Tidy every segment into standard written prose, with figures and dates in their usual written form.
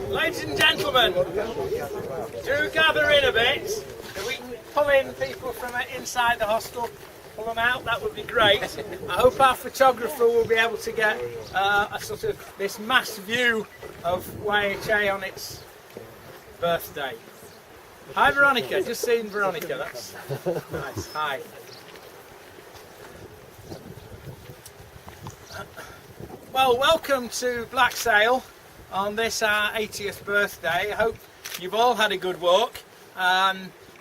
Ladies and gentlemen, do gather in a bit. If we can pull in people from inside the hostel, pull them out, that would be great. I hope our photographer will be able to get a sort of this mass view of YHA on its birthday. Hi Veronica, just seen Veronica, that's nice. Hi. Well, welcome to Black Sail on this our 80th birthday. I hope you've all had a good walk,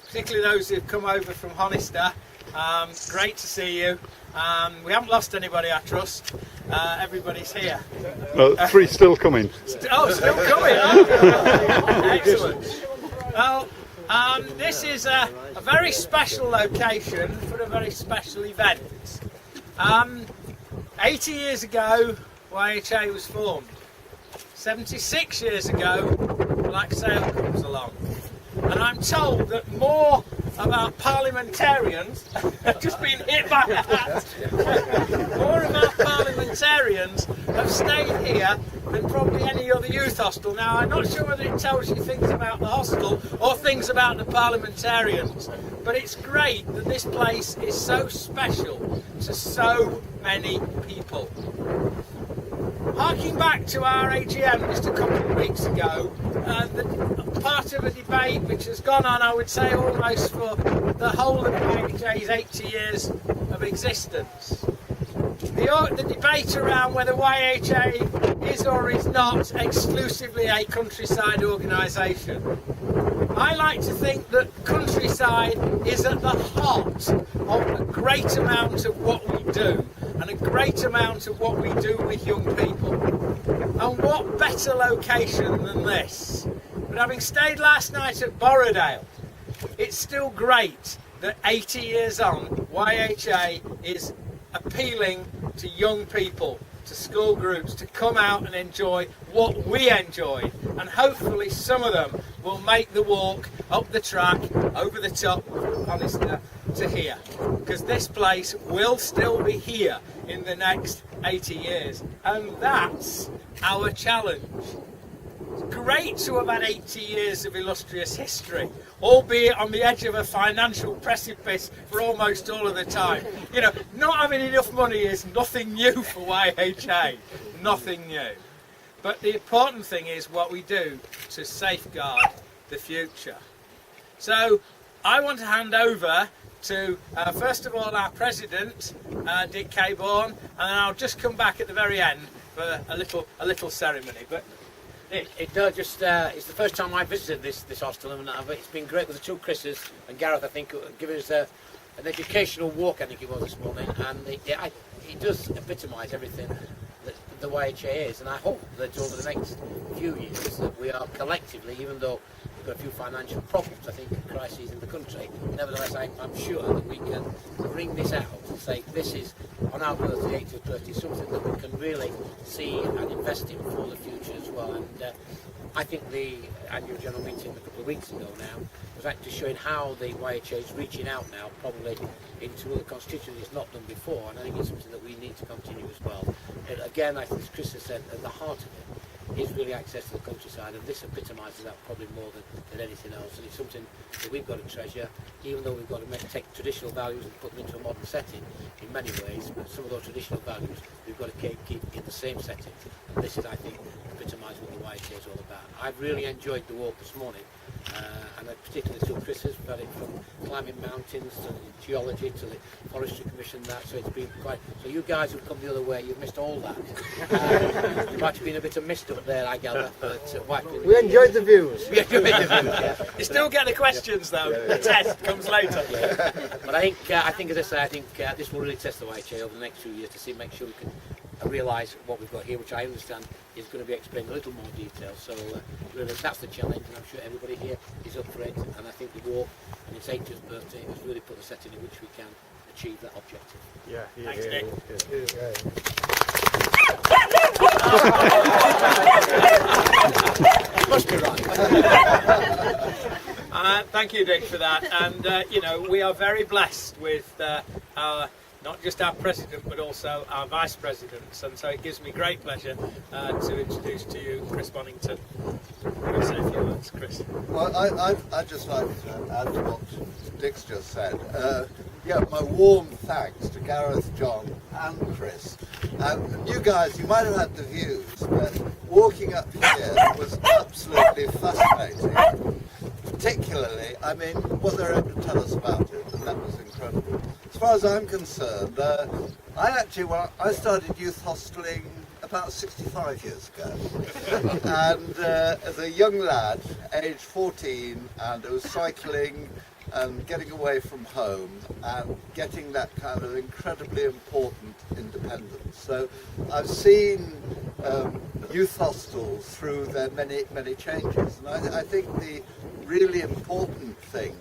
particularly those who've come over from Honister. Great to see you. We haven't lost anybody, I trust. Everybody's here. Well, three still coming. Still coming, huh? Excellent. Well, this is a very special location for a very special event. 80 years ago, YHA was formed. 76 years ago, Black Sail comes along. And I'm told that more of our parliamentarians have just been hit by a hat. More of our parliamentarians have stayed here than probably any other youth hostel. Now, I'm not sure whether it tells you things about the hostel or things about the parliamentarians, but it's great that this place is so special to so many people. Harking back to our AGM just a couple of weeks ago, part of a debate which has gone on, I would say, almost for the whole of YHA's 80 years of existence. The debate around whether YHA is or is not exclusively a countryside organisation. I like to think that countryside is at the heart of a great amount of what we do, and a great amount of what we do with young people. And what better location than this? But having stayed last night at Borrowdale, it's still great that 80 years on, YHA is appealing to young people, to school groups, to come out and enjoy what we enjoyed. And hopefully some of them will make the walk up the track, over the top, Honister, to here. Because this place will still be here in the next 80 years. And that's our challenge. It's great to have had 80 years of illustrious history, albeit on the edge of a financial precipice for almost all of the time. You know, not having enough money is nothing new for YHA, nothing new. But the important thing is what we do to safeguard the future. So I want to hand over to, first of all, our president, Dick Cabourn, and then I'll just come back at the very end for a little ceremony. But it's the first time I visited this hostel, and it's been great with the two Chris's and Gareth. I think giving us an educational walk. I think it was this morning, and it does epitomise everything that the YHA is. And I hope that over the next few years that we are collectively, even though we've got a few financial problems, I think, crises in the country, nevertheless I'm sure that we can bring this out and say this is on our birthday, 80th birthday, something that we can really see and invest in for the future as well. And I think the annual general meeting a couple of weeks ago now was actually showing how the YHA is reaching out now, probably into other constituencies it's not done before, and I think it's something that we need to continue as well. And again, I think as Chris has said, at the heart of it is really access to the countryside, and this epitomises that probably more than anything else, and it's something that we've got to treasure, even though we've got to take traditional values and put them into a modern setting in many ways, but some of those traditional values we've got to keep in the same setting, and this is, I think, epitomise what the YHA is all about. I've really enjoyed the walk this morning, and particularly the two Chris's, we've had it from climbing mountains to the geology to the forestry commission, so it's been quite, so you guys who've come the other way, you've missed all that. There might have been a bit of mist up there, I gather, but we enjoyed the views. We enjoyed the views, yeah. You still get the questions though, the test comes later. Yeah. But I think, as I say, I think this will really test the YHA over the next few years to make sure we can realise what we've got here, which I understand is going to be explained in a little more detail. So really, that's the challenge, and I'm sure everybody here is up for it. And I think the walk and its 80th birthday has really put the setting in which we can achieve that objective. Yeah. Thanks, Nick. Must be right. Thank you, Dick, for that. And you know, we are very blessed with our not just our president but also our vice presidents, and so it gives me great pleasure to introduce to you Chris Bonington. I'll say a few words, Chris. Well, I'd just like to add to what Dick's just said. Yeah, my warm thanks to Gareth, John and Chris. You guys, you might have had the views, but walking up here was absolutely fascinating. Particularly, I mean, what they're able to tell us about it, and that was incredible. As far as I'm concerned, I started youth hosteling about 65 years ago, and as a young lad, aged 14, and I was cycling and getting away from home and getting that kind of incredibly important independence. So I've seen youth hostels through their many changes, and I think the really important thing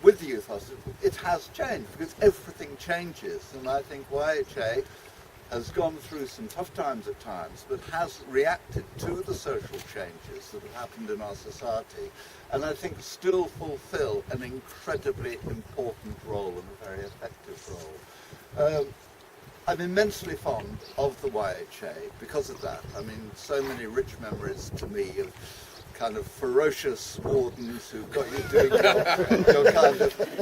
with the youth hostel, it has changed because everything changes, and I think YHA has gone through some tough times at times, but has reacted to the social changes that have happened in our society, and I think still fulfil an incredibly important role and a very effective role. I'm immensely fond of the YHA because of that. I mean, so many rich memories to me of kind of ferocious wardens who got you doing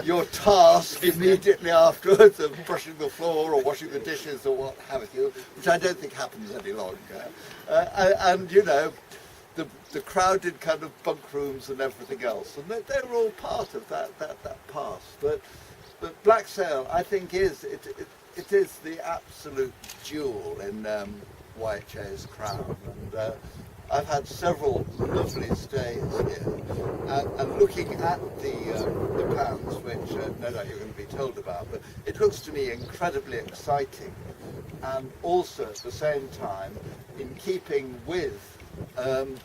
your task immediately afterwards of brushing the floor or washing the dishes or what have you, which I don't think happens any longer. And you know, the crowded kind of bunk rooms and everything else, and they were all part of that past. But Black Sail, I think, is the absolute jewel in YHA's crown, and I've had several lovely stays here, and looking at the plans, which no doubt you're going to be told about, but it looks to me incredibly exciting, and also at the same time in keeping with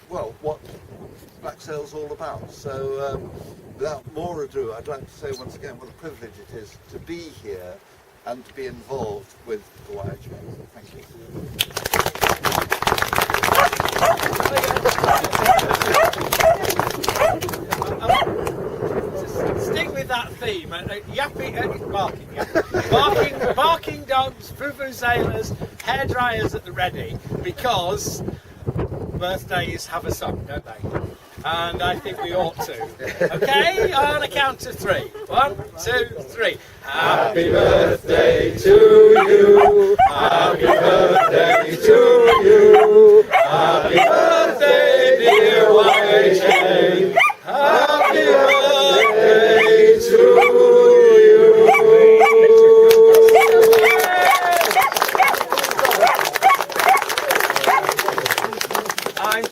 well, what Black Sail's all about. So without more ado, I'd like to say once again what a privilege it is to be here and to be involved with the YHA. Thank you. Stick with that theme. Barking dogs, vuvuzelas, hairdryers at the ready, because birthdays have a song, don't they? And I think we ought to. Okay, on a count of three. 1, 2, 3. Happy birthday to you. Happy birthday to you. Happy